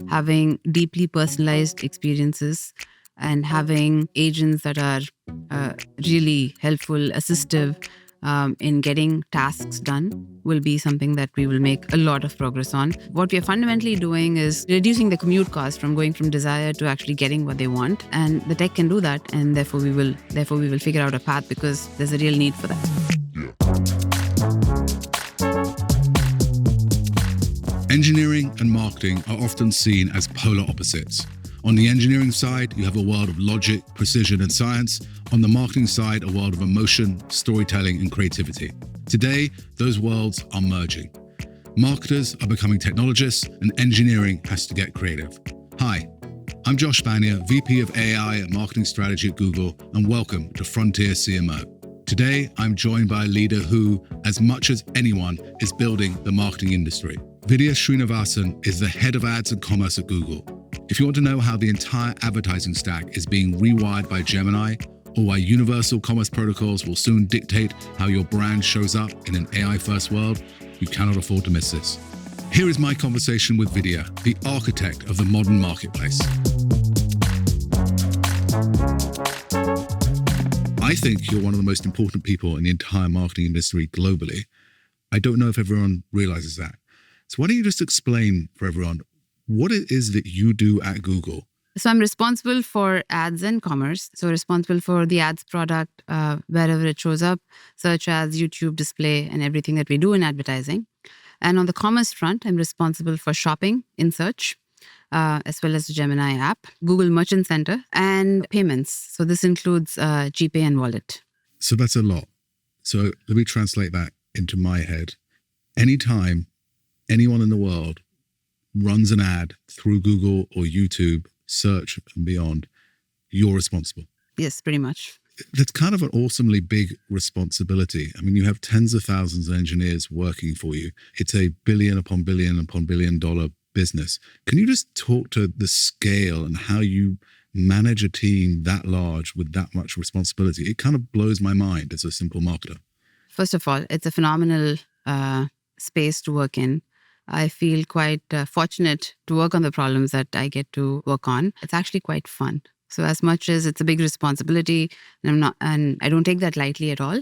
having deeply personalized experiences, and having agents that are really helpful, assistive in getting tasks done will be something that we will make a lot of progress on. What we are fundamentally doing is reducing the commute cost from going from desire to actually getting what they want, and the tech can do that, and therefore we will figure out a path because there's a real need for that. Engineering and marketing are often seen as polar opposites. On the engineering side, you have a world of logic, precision, and science. On the marketing side, a world of emotion, storytelling, and creativity. Today, those worlds are merging. Marketers are becoming technologists, and engineering has to get creative. Hi, I'm Josh Bania, VP of AI and Marketing Strategy at Google, and welcome to Frontier CMO. Today, I'm joined by a leader who, as much as anyone, is building the marketing industry. Vidhya Srinivasan is the head of ads and commerce at Google. If you want to know how the entire advertising stack is being rewired by Gemini, or why universal commerce protocols will soon dictate how your brand shows up in an AI-first world, you cannot afford to miss this. Here is my conversation with Vidhya, the architect of the modern marketplace. I think you're one of the most important people in the entire marketing industry globally. I don't know if everyone realizes that. So why don't you just explain for everyone what it is that you do at Google? So I'm responsible for ads and commerce. So responsible for the ads product wherever it shows up, such as YouTube display and everything that we do in advertising. And on the commerce front, I'm responsible for shopping in search, as well as the Gemini app, Google Merchant Center, and payments. So this includes GPay and wallet. So that's a lot. So let me translate that into my head. Anytime anyone in the world runs an ad through Google or YouTube, search and beyond, you're responsible. Yes, pretty much. That's kind of an awesomely big responsibility. I mean, you have tens of thousands of engineers working for you. It's a billion upon billion upon billion dollar business. Can you just talk to the scale and how you manage a team that large with that much responsibility? It kind of blows my mind as a simple marketer. First of all, it's a phenomenal space to work in. I feel quite fortunate to work on the problems that I get to work on. It's actually quite fun. So as much as it's a big responsibility, and I don't take that lightly at all.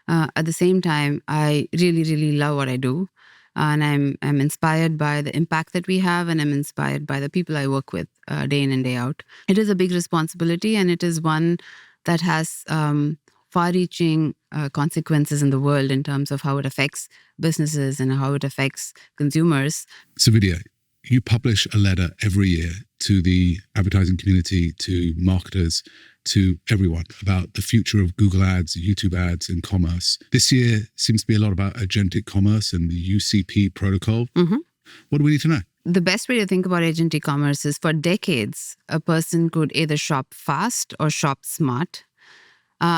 At the same time, I really, really love what I do. And I'm inspired by the impact that we have, and I'm inspired by the people I work with day in and day out. It is a big responsibility, and it is one that has far-reaching consequences in the world in terms of how it affects businesses and how it affects consumers. So Vidhya, you publish a letter every year to the advertising community, to marketers, to everyone about the future of Google ads, YouTube ads, and commerce. This year seems to be a lot about agentic commerce and the UCP protocol. Mm-hmm. What do we need to know? The best way to think about agentic commerce is for decades, a person could either shop fast or shop smart.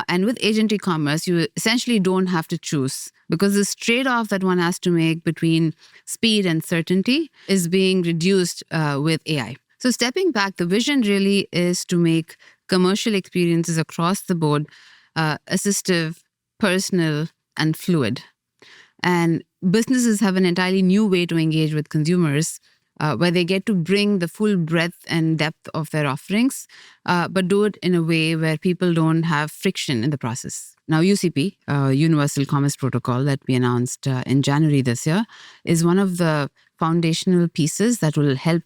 And with agentic commerce, you essentially don't have to choose because this trade-off that one has to make between speed and certainty is being reduced with AI. So stepping back, the vision really is to make commercial experiences across the board assistive, personal, and fluid. And businesses have an entirely new way to engage with consumers where they get to bring the full breadth and depth of their offerings, but do it in a way where people don't have friction in the process. Now, UCP, Universal Commerce Protocol that we announced in January this year, is one of the foundational pieces that will help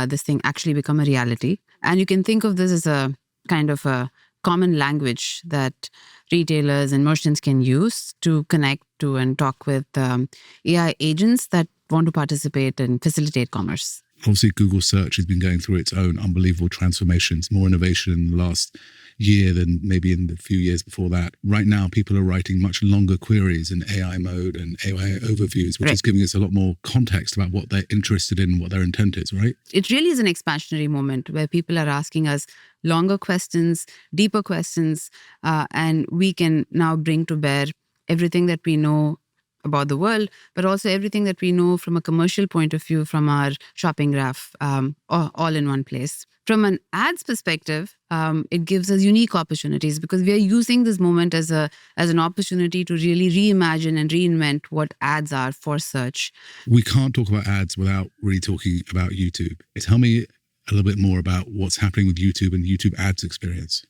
this thing actually become a reality. And you can think of this as a kind of a common language that retailers and merchants can use to connect to and talk with AI agents that want to participate and facilitate commerce. Obviously, Google Search has been going through its own unbelievable transformations, more innovation in the last year than maybe in the few years before that. Right now, people are writing much longer queries in AI mode and AI overviews, which is giving us a lot more context about what they're interested in and what their intent is, right? It really is an expansionary moment where people are asking us longer questions, deeper questions, and we can now bring to bear everything that we know about the world, but also everything that we know from a commercial point of view from our shopping graph, all in one place. From an ads perspective, it gives us unique opportunities because we are using this moment as an opportunity to really reimagine and reinvent what ads are for search. We can't talk about ads without really talking about YouTube. Tell me a little bit more about what's happening with YouTube and YouTube ads experience.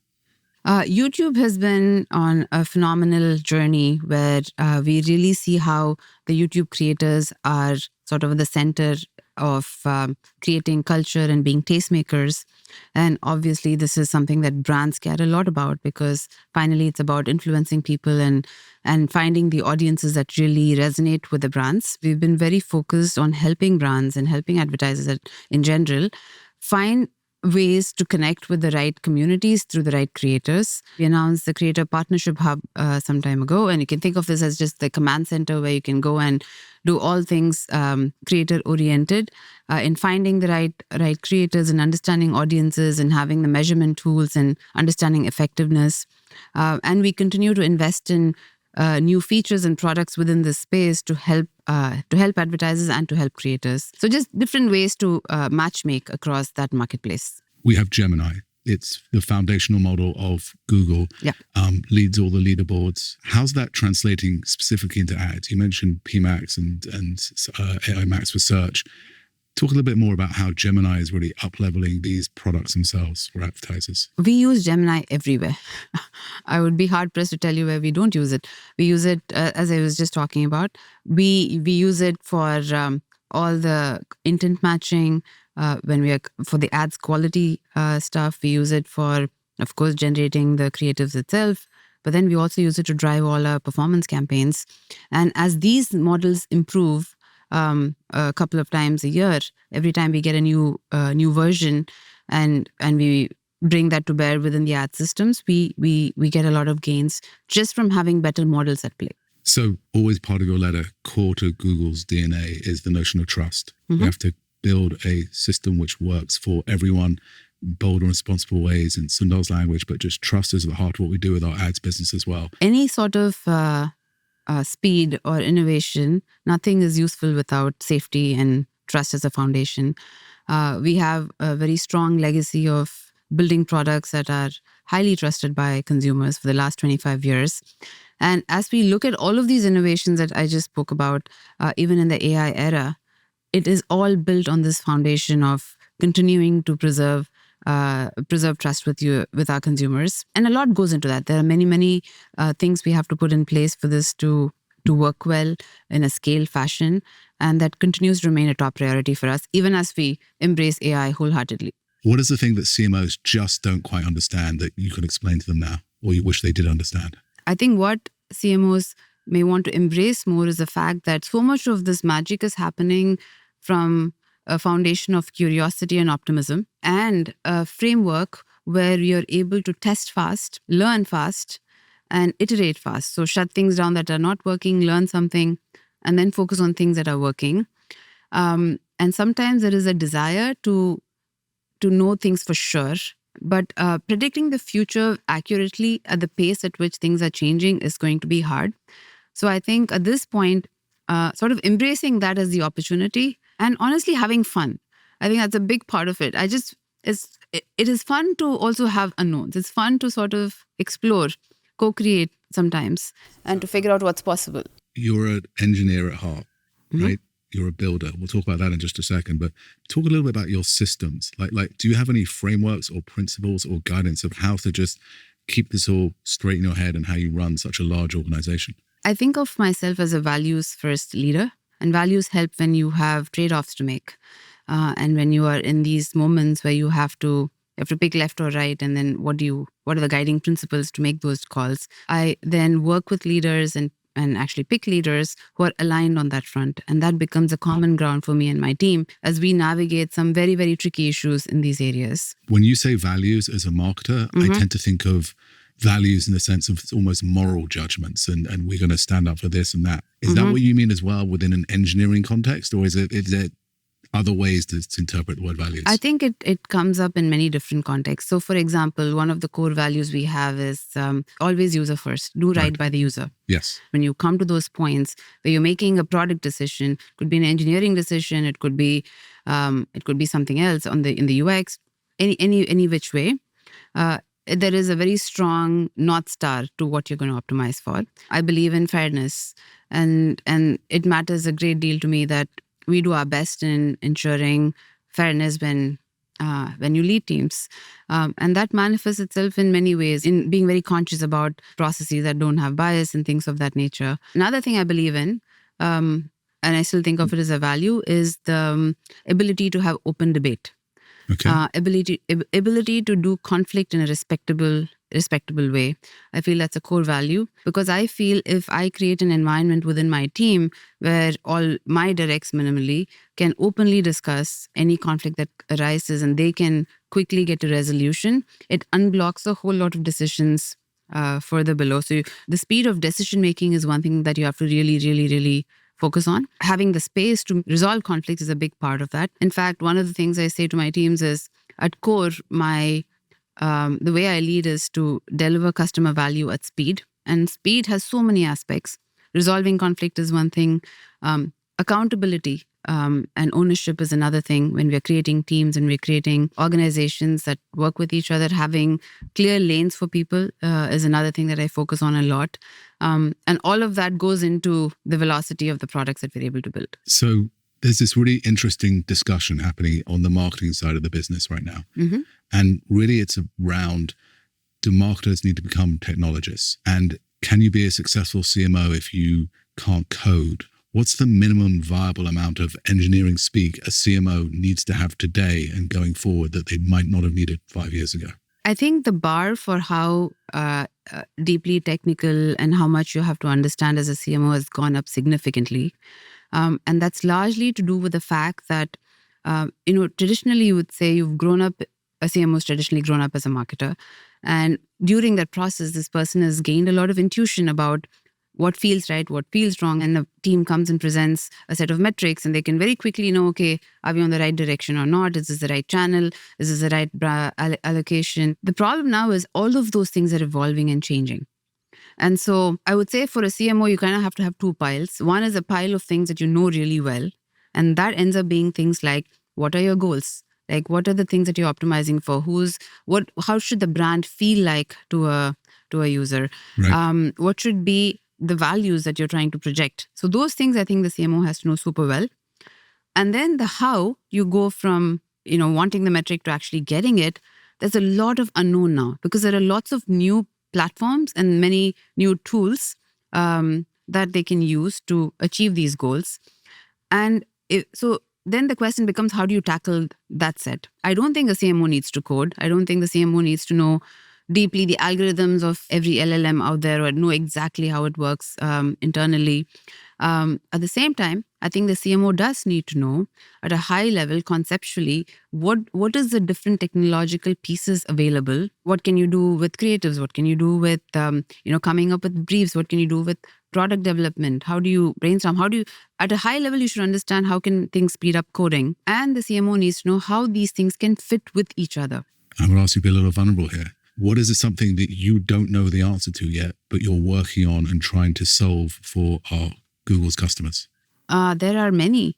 YouTube has been on a phenomenal journey where we really see how the YouTube creators are sort of the center of creating culture and being tastemakers. And obviously, this is something that brands care a lot about because finally it's about influencing people and finding the audiences that really resonate with the brands. We've been very focused on helping brands and helping advertisers in general find ways to connect with the right communities through the right creators. We announced the Creator Partnership Hub some time ago, and you can think of this as just the command center where you can go and do all things creator-oriented in finding the right creators and understanding audiences and having the measurement tools and understanding effectiveness. And we continue to invest in new features and products within this space to help advertisers and to help creators. So just different ways to matchmake across that marketplace. We have Gemini. It's the foundational model of Google. Yeah. Leads all the leaderboards. How's that translating specifically into ads? You mentioned PMax and AI Max for search. Talk a little bit more about how Gemini is really up-leveling these products themselves for advertisers. We use Gemini everywhere. I would be hard-pressed to tell you where we don't use it. We use it, as I was just talking about. We use it for all the intent matching, when we are for the ads quality stuff. We use it for, of course, generating the creatives itself. But then we also use it to drive all our performance campaigns. And as these models improve, a couple of times a year, every time we get a new version, and we bring that to bear within the ad systems, we get a lot of gains just from having better models at play. So always part of your letter, core to Google's DNA is the notion of trust. Mm-hmm. We have to build a system which works for everyone, bold and responsible ways in Sundar's language, but just trust is at the heart of what we do with our ads business as well. Any sort of speed or innovation, nothing is useful without safety and trust as a foundation. We have a very strong legacy of building products that are highly trusted by consumers for the last 25 years. And as we look at all of these innovations that I just spoke about, even in the AI era, it is all built on this foundation of continuing to preserve trust with our consumers. And a lot goes into that. There are many things we have to put in place for this to work well in a scale fashion. And that continues to remain a top priority for us, even as we embrace AI wholeheartedly. What is the thing that CMOs just don't quite understand that you can explain to them now, or you wish they did understand? I think what CMOs may want to embrace more is the fact that so much of this magic is happening from a foundation of curiosity and optimism, and a framework where you're able to test fast, learn fast, and iterate fast. So shut things down that are not working, learn something, and then focus on things that are working. And sometimes there is a desire to know things for sure, but predicting the future accurately at the pace at which things are changing is going to be hard. So I think at this point, sort of embracing that as the opportunity and honestly having fun. I think that's a big part of it. It is fun to also have unknowns. It's fun to sort of explore, co-create sometimes, and to figure out what's possible. You're an engineer at heart, Mm-hmm. right? You're a builder. We'll talk about that in just a second, but talk a little bit about your systems. Like, do you have any frameworks or principles or guidance of how to just keep this all straight in your head and how you run such a large organization? I think of myself as a values-first leader, and values help when you have trade-offs to make. And when you are in these moments where you have to pick left or right, and then what are the guiding principles to make those calls? I then work with leaders and actually pick leaders who are aligned on that front. And that becomes a common ground for me and my team as we navigate some very, very tricky issues in these areas. When you say values as a marketer, Mm-hmm. I tend to think of values in the sense of almost moral judgments and we're going to stand up for this and that. Is Mm-hmm. that what you mean as well within an engineering context, or is it other ways to interpret the word values? I think it comes up in many different contexts. So, for example, one of the core values we have is always user first. Do right by the user. Yes. When you come to those points where you're making a product decision, could be an engineering decision, it could be something else in the UX, any which way. There is a very strong North Star to what you're going to optimize for. I believe in fairness, and it matters a great deal to me that we do our best in ensuring fairness when you lead teams. And that manifests itself in many ways, in being very conscious about processes that don't have bias and things of that nature. Another thing I believe in, and I still think of it as a value, is the ability to have open debate. Okay. Ability to do conflict in a respectable way. I feel that's a core value, because I feel if I create an environment within my team where all my directs minimally can openly discuss any conflict that arises and they can quickly get to resolution, it unblocks a whole lot of decisions further below. So the speed of decision making is one thing that you have to really, really, really focus on. Having the space to resolve conflicts is a big part of that. In fact, one of the things I say to my teams is, at core, the way I lead is to deliver customer value at speed. And speed has so many aspects. Resolving conflict is one thing. Accountability and ownership is another thing. When we're creating teams and we're creating organizations that work with each other, having clear lanes for people is another thing that I focus on a lot. And all of that goes into the velocity of the products that we're able to build. So there's this really interesting discussion happening on the marketing side of the business right now. Mm-hmm. And really it's around, do marketers need to become technologists? And can you be a successful CMO if you can't code? What's the minimum viable amount of engineering speak a CMO needs to have today and going forward that they might not have needed 5 years ago? I think the bar for how deeply technical and how much you have to understand as a CMO has gone up significantly. And that's largely to do with the fact that, traditionally you would say you've grown up, a CMO's traditionally grown up as a marketer. And during that process, this person has gained a lot of intuition about what feels right, what feels wrong. And the team comes and presents a set of metrics and they can very quickly know, okay, are we on the right direction or not? Is this the right channel? Is this the right allocation? The problem now is all of those things are evolving and changing. And so I would say for a CMO, you kind of have to have two piles. One is a pile of things that you know really well. And that ends up being things like, what are your goals? Like, what are the things that you're optimizing for? How should the brand feel like to a user? Right. What should be the values that you're trying to project? So those things I think the CMO has to know super well. And then the how you go from, wanting the metric to actually getting it, there's a lot of unknown now because there are lots of new platforms and many new tools that they can use to achieve these goals. And so then the question becomes, how do you tackle that set? I don't think a CMO needs to code. I don't think the CMO needs to know deeply the algorithms of every LLM out there or know exactly how it works internally. At the same time, I think the CMO does need to know at a high level conceptually what is the different technological pieces available. What can you do with creatives? What can you do with coming up with briefs? What can you do with product development? How do you brainstorm? At a high level, you should understand how can things speed up coding. And the CMO needs to know how these things can fit with each other. I'm going to ask you to be a little vulnerable here. What is it something that you don't know the answer to yet, but you're working on and trying to solve for our Google's customers? There are many,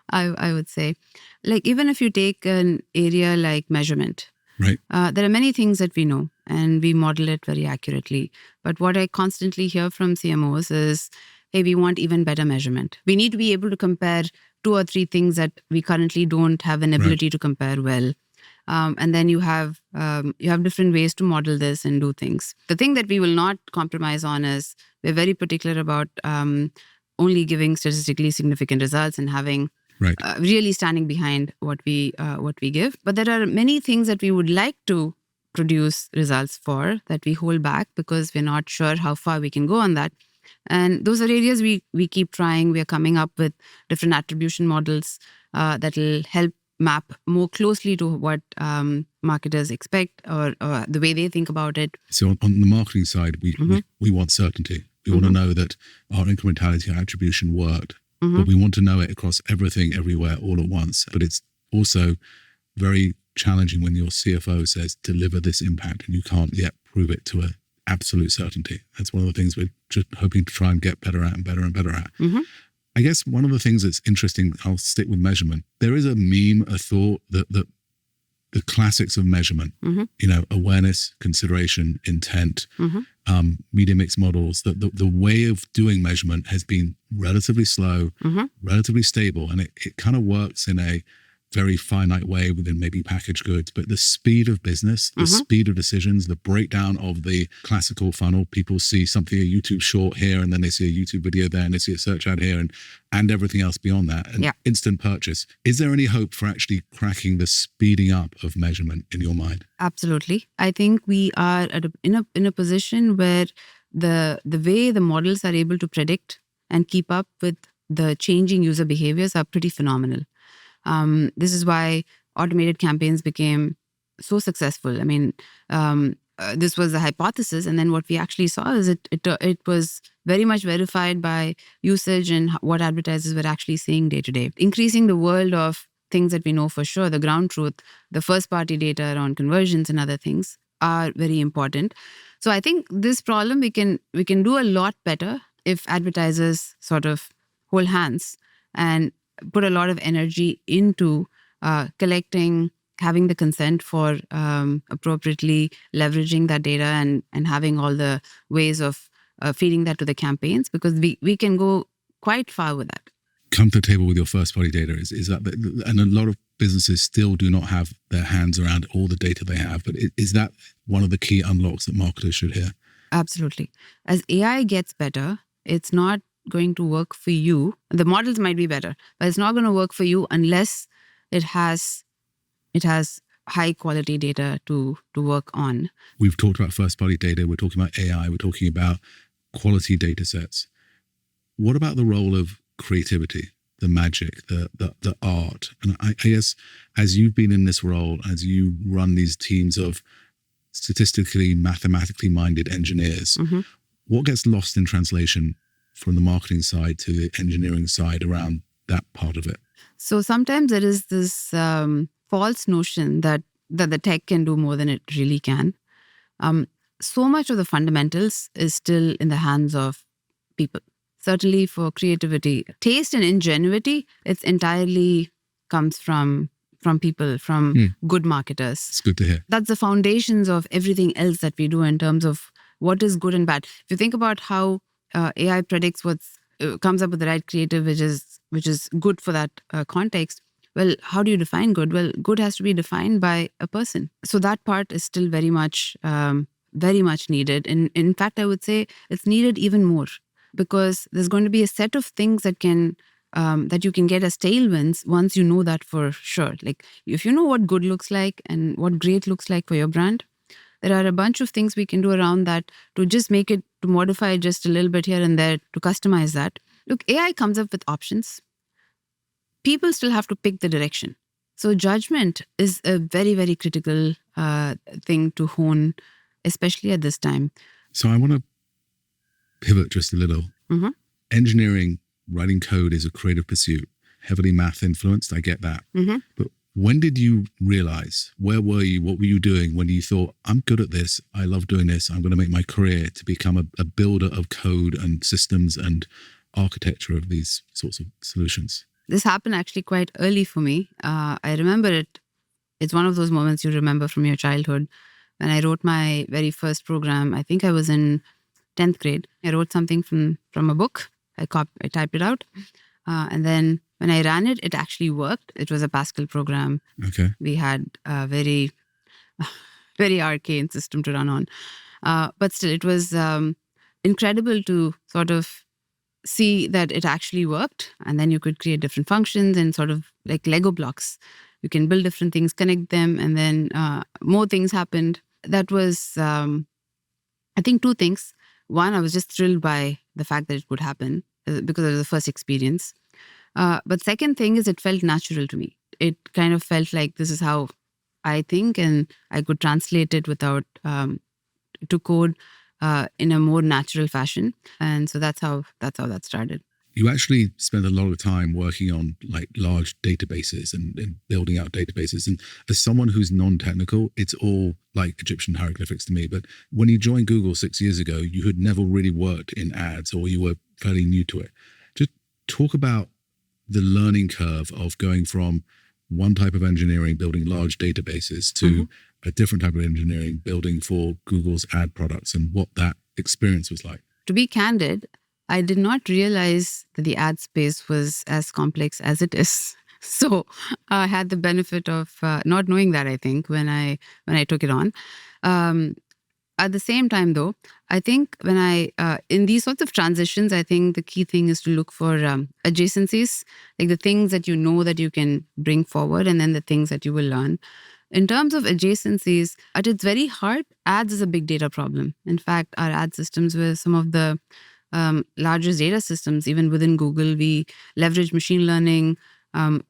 I would say. Like, even if you take an area like measurement, right? There are many things that we know and we model it very accurately. But what I constantly hear from CMOs is, hey, we want even better measurement. We need to be able to compare 2 or 3 things that we currently don't have an ability to compare well. And then you have different ways to model this and do things. The thing that we will not compromise on is we're very particular about only giving statistically significant results and having really standing behind what we give. But there are many things that we would like to produce results for that we hold back because we're not sure how far we can go on that. And those are areas we keep trying. We are coming up with different attribution models that will help map more closely to what marketers expect or the way they think about it. So on the marketing side, we want certainty. We want to know that our incrementality, our attribution worked. but we want to know it across everything, everywhere, all at once. But it's also very challenging when your CFO says, deliver this impact, and you can't yet prove it to an absolute certainty. That's one of the things we're just hoping to try and get better at and better and better at. I guess one of the things that's interesting, I'll stick with measurement. There is a meme, a thought that the classics of measurement, awareness, consideration, intent, media mix models, the way of doing measurement has been relatively slow, relatively stable, and it kind of works in a very finite way within maybe packaged goods. But the speed of business, the speed of decisions, the breakdown of the classical funnel, people see something, a YouTube short here, and then they see a YouTube video there, and they see a search ad here, and everything else beyond that, and instant purchase. Is there any hope for actually cracking the speeding up of measurement in your mind? Absolutely. I think we are in a position where the way the models are able to predict and keep up with the changing user behaviors are pretty phenomenal. This is why automated campaigns became so successful. I mean, this was the hypothesis, and then what we actually saw is it was very much verified by usage and what advertisers were actually seeing day to day, increasing the world of things that we know for sure, the ground truth, the first party data around conversions and other things are very important. So I think this problem we can do a lot better if advertisers sort of hold hands and put a lot of energy into collecting, having the consent for appropriately leveraging that data and having all the ways of feeding that to the campaigns, because we can go quite far with that. Come to the table with your first party data is that, and a lot of businesses still do not have their hands around all the data they have, but is that one of the key unlocks that marketers should hear? Absolutely. As AI gets better, it's not going to work for you. The models might be better, but it's not going to work for you unless it has high quality data to work on. We've talked about first party data, we're talking about AI, we're talking about quality data sets. What about the role of creativity, the magic, the art? And I guess as you've been in this role, as you run these teams of statistically, mathematically minded engineers, what gets lost in translation from the marketing side to the engineering side around that part of it? So sometimes there is this false notion that the tech can do more than it really can. So much of the fundamentals is still in the hands of people. Certainly for creativity, taste and ingenuity, it's entirely comes from people, from good marketers. It's good to hear. That's the foundations of everything else that we do in terms of what is good and bad. If you think about how AI predicts comes up with the right creative, which is good for that context. Well, how do you define good? Well, good has to be defined by a person. So that part is still very much needed. And in fact, I would say it's needed even more, because there's going to be a set of things that you can get as tailwinds once you know that for sure. Like if you know what good looks like and what great looks like for your brand, there are a bunch of things we can do around that to just make it, to modify it just a little bit here and there, to customize that. Look, AI comes up with options. People still have to pick the direction. So judgment is a very, very critical thing to hone, especially at this time. So I want to pivot just a little. Engineering, writing code is a creative pursuit, heavily math influenced. I get that. But when did you realize, where were you, what were you doing when you thought, I'm good at this, I love doing this, I'm going to make my career to become a builder of code and systems and architecture of these sorts of solutions? This happened actually quite early for me. I remember it. It's one of those moments you remember from your childhood. When I wrote my very first program, I think I was in 10th grade. I wrote something from a book. I typed it out. And then when I ran it, it actually worked. It was a Pascal program. Okay. We had a very, very arcane system to run on. But still, it was incredible to sort of see that it actually worked. And then you could create different functions and sort of like Lego blocks. You can build different things, connect them, and then more things happened. That was, I think, two things. One, I was just thrilled by the fact that it could happen because it was the first experience. But second thing is it felt natural to me. It kind of felt like this is how I think, and I could translate it without to code in a more natural fashion. And so that's how that started. you actually spend a lot of time working on like large databases and building out databases. And as someone who's non-technical, it's all like Egyptian hieroglyphics to me. But when you joined Google 6 years ago, you had never really worked in ads, or you were fairly new to it. Just talk about the learning curve of going from one type of engineering, building large databases, to a different type of engineering, building for Google's ad products, and what that experience was like. To be candid, I did not realize that the ad space was as complex as it is. So I had the benefit of not knowing that, I think, when I took it on. At the same time, though, I think when in these sorts of transitions, I think the key thing is to look for adjacencies, like the things that you know that you can bring forward, and then the things that you will learn. In terms of adjacencies, at its very heart, ads is a big data problem. In fact, our ad systems were some of the largest data systems. Even within Google, we leverage machine learning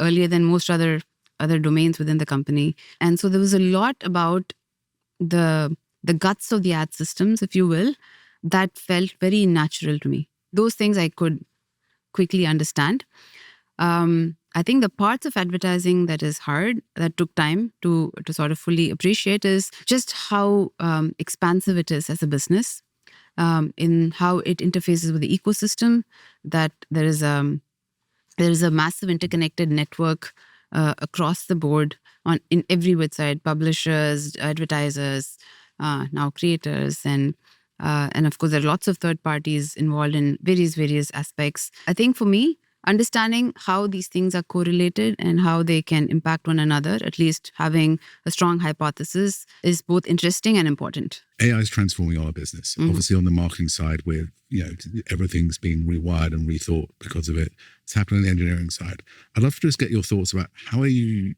earlier than most other domains within the company. And so there was a lot about the guts of the ad systems, if you will, that felt very natural to me. Those things I could quickly understand. I think the parts of advertising that is hard, that took time to sort of fully appreciate, is just how expansive it is as a business, in how it interfaces with the ecosystem, that there is a massive interconnected network across the board in every website, publishers, advertisers, now creators, and of course there are lots of third parties involved in various aspects. I think for me, understanding how these things are correlated and how they can impact one another, at least having a strong hypothesis, is both interesting and important. AI is transforming our business. Obviously, on the marketing side, with everything's being rewired and rethought because of it. It's happening on the engineering side. I'd love to just get your thoughts about how are you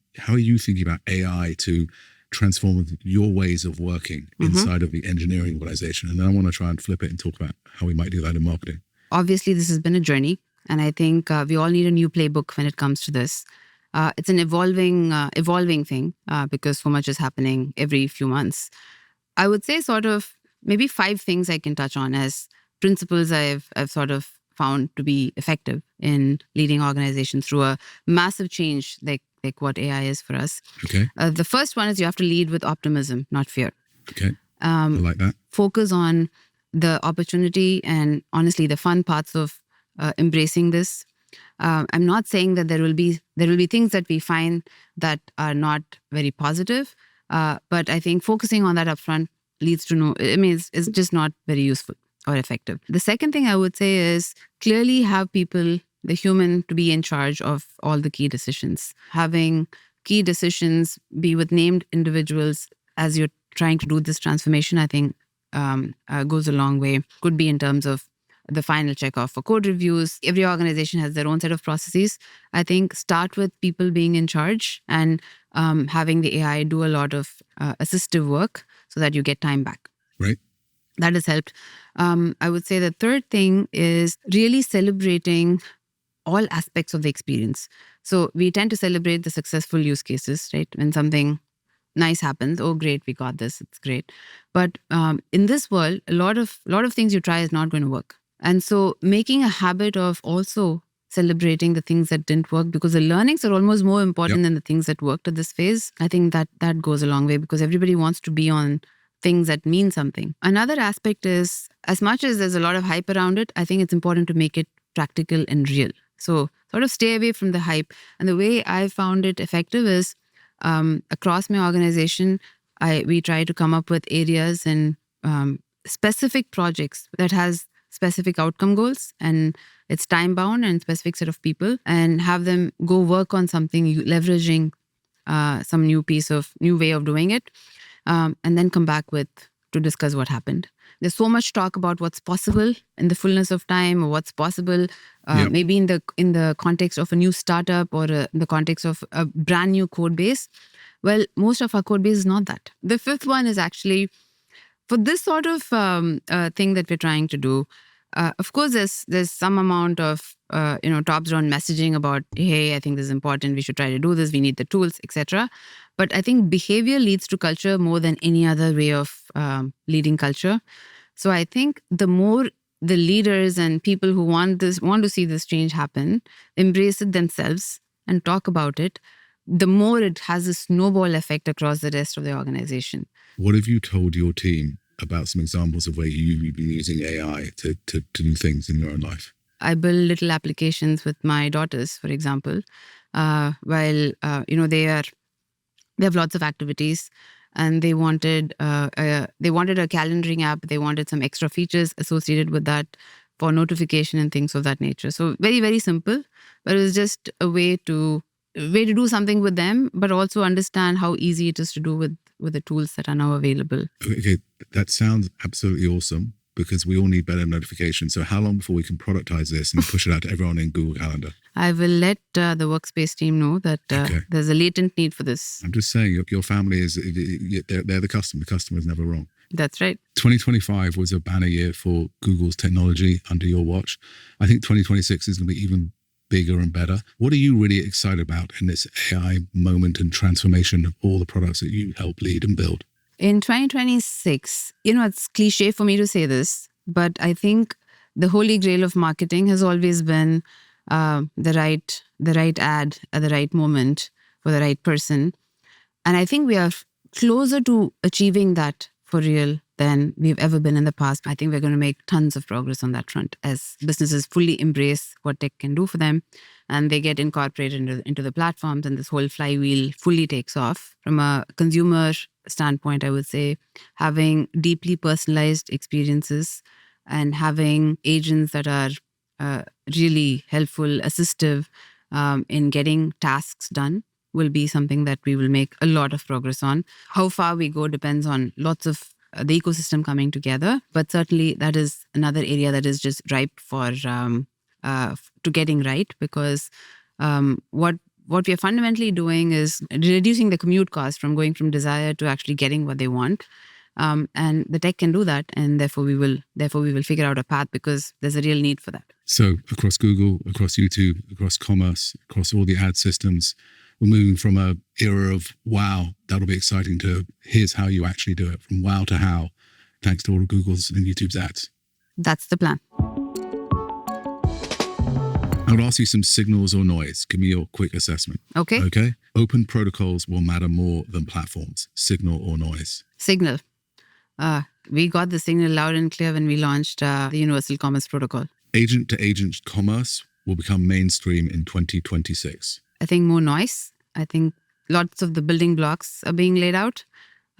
thinking about AI to transform your ways of working inside of the engineering organization, and then I want to try and flip it and talk about how we might do that in marketing. Obviously, this has been a journey. And I think we all need a new playbook when it comes to this. It's an evolving thing because so much is happening every few months. I would say sort of maybe 5 things I can touch on as principles I've sort of found to be effective in leading organizations through a massive change like what AI is for us. Okay. The first one is you have to lead with optimism, not fear. Okay. I like that. Focus on the opportunity and honestly the fun parts of embracing this. I'm not saying that there will be things that we find that are not very positive, but I think focusing on that upfront leads to it's just not very useful or effective. The second thing I would say is clearly have people, the human, to be in charge of all the key decisions. Having key decisions be with named individuals as you're trying to do this transformation, I think goes a long way. Could be in terms of the final checkoff for code reviews. Every organization has their own set of processes. I think start with people being in charge and having the AI do a lot of assistive work so that you get time back. Right. That has helped. I would say the third thing is really celebrating all aspects of the experience. So we tend to celebrate the successful use cases, right? When something nice happens, oh great, we got this, it's great. But in this world, a lot of things you try is not going to work. And so making a habit of also celebrating the things that didn't work, because the learnings are almost more important than the things that worked at this phase. I think that goes a long way because everybody wants to be on things that mean something. Another aspect is, as much as there's a lot of hype around it, I think it's important to make it practical and real. So sort of stay away from the hype. And the way I found it effective is across my organization, we try to come up with areas and specific projects that has specific outcome goals, and it's time bound and specific set of people, and have them go work on something leveraging some new way of doing it, and then come back to discuss what happened. There's so much talk about what's possible in the fullness of time, or what's possible maybe in the context of a new startup or in the context of a brand new code base. Well, most of our code base is not that. The fifth one is actually for this sort of thing that we're trying to do. Of course, there's some amount of tops-down messaging about, hey, I think this is important, we should try to do this, we need the tools, etc. But I think behavior leads to culture more than any other way of leading culture. So I think the more the leaders and people who want to see this change happen, embrace it themselves and talk about it, the more it has a snowball effect across the rest of the organization. What have you told your team about some examples of where you've been using AI to do things in your own life? I build little applications with my daughters, for example, while they have lots of activities, and they wanted a calendaring app. They wanted some extra features associated with that for notification and things of that nature. So very, very simple, but it was just a way to do something with them, but also understand how easy it is to do with the tools that are now available. Okay, that sounds absolutely awesome, because we all need better notifications. So how long before we can productize this and push it out to everyone in Google Calendar? I will let the Workspace team know that there's a latent need for this. I'm just saying, your family they're the customer. The customer is never wrong. That's right. 2025 was a banner year for Google's technology under your watch. I think 2026 is going to be even bigger and better. What are you really excited about in this AI moment and transformation of all the products that you help lead and build? In 2026, it's cliche for me to say this, but I think the holy grail of marketing has always been the right ad at the right moment for the right person. And I think we are closer to achieving that for real than we've ever been in the past. I think we're going to make tons of progress on that front as businesses fully embrace what tech can do for them, and they get incorporated into the platforms, and this whole flywheel fully takes off. From a consumer standpoint, I would say having deeply personalized experiences and having agents that are really helpful, assistive in getting tasks done will be something that we will make a lot of progress on. How far we go depends on lots of the ecosystem coming together, but certainly that is another area that is just ripe for to getting right, because what we are fundamentally doing is reducing the commute cost from going from desire to actually getting what they want. And the tech can do that, and therefore we will figure out a path, because there's a real need for that. So across Google, across YouTube, across commerce, across all the ad systems, we're moving from an era of wow, that'll be exciting, to here's how you actually do it, from wow to how, thanks to all of Google's and YouTube's ads. That's the plan. I would ask you some signals or noise. Give me your quick assessment. Okay. Open protocols will matter more than platforms. Signal or noise? Signal. We got the signal loud and clear when we launched the Universal Commerce Protocol. Agent-to-agent commerce will become mainstream in 2026. I think more noise. I think lots of the building blocks are being laid out.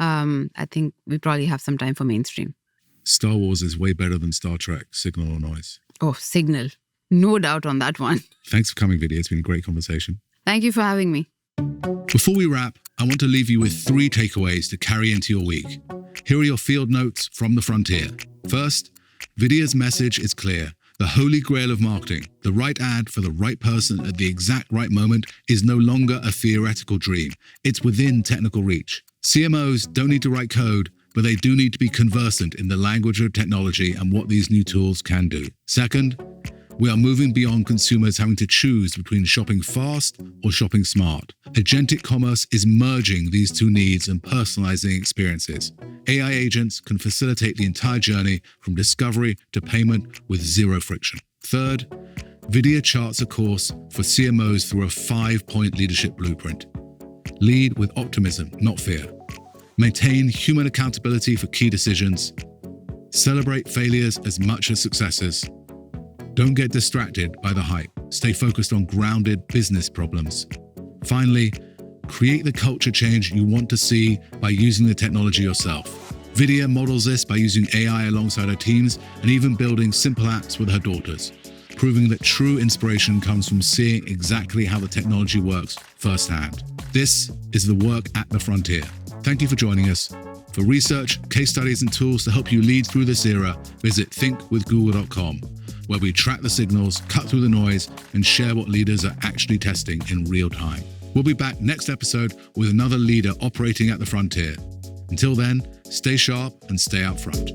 I think we probably have some time for mainstream. Star Wars is way better than Star Trek. Signal or noise? Oh, signal. No doubt on that one. Thanks for coming, Vidhya. It's been a great conversation. Thank you for having me. Before we wrap, I want to leave you with 3 takeaways to carry into your week. Here are your field notes from the frontier. First, Vidhya's message is clear. The holy grail of marketing, the right ad for the right person at the exact right moment, is no longer a theoretical dream. It's within technical reach. CMOs don't need to write code, but they do need to be conversant in the language of technology and what these new tools can do. Second, we are moving beyond consumers having to choose between shopping fast or shopping smart. Agentic commerce is merging these two needs and personalizing experiences. AI agents can facilitate the entire journey from discovery to payment with zero friction. Third, Vidhya charts a course for CMOs through a 5-point leadership blueprint. Lead with optimism, not fear. Maintain human accountability for key decisions. Celebrate failures as much as successes. Don't get distracted by the hype. Stay focused on grounded business problems. Finally, create the culture change you want to see by using the technology yourself. Vidhya models this by using AI alongside her teams and even building simple apps with her daughters, proving that true inspiration comes from seeing exactly how the technology works firsthand. This is the work at the frontier. Thank you for joining us. For research, case studies, and tools to help you lead through this era, visit thinkwithgoogle.com, where we track the signals, cut through the noise, and share what leaders are actually testing in real time. We'll be back next episode with another leader operating at the frontier. Until then, stay sharp and stay out front.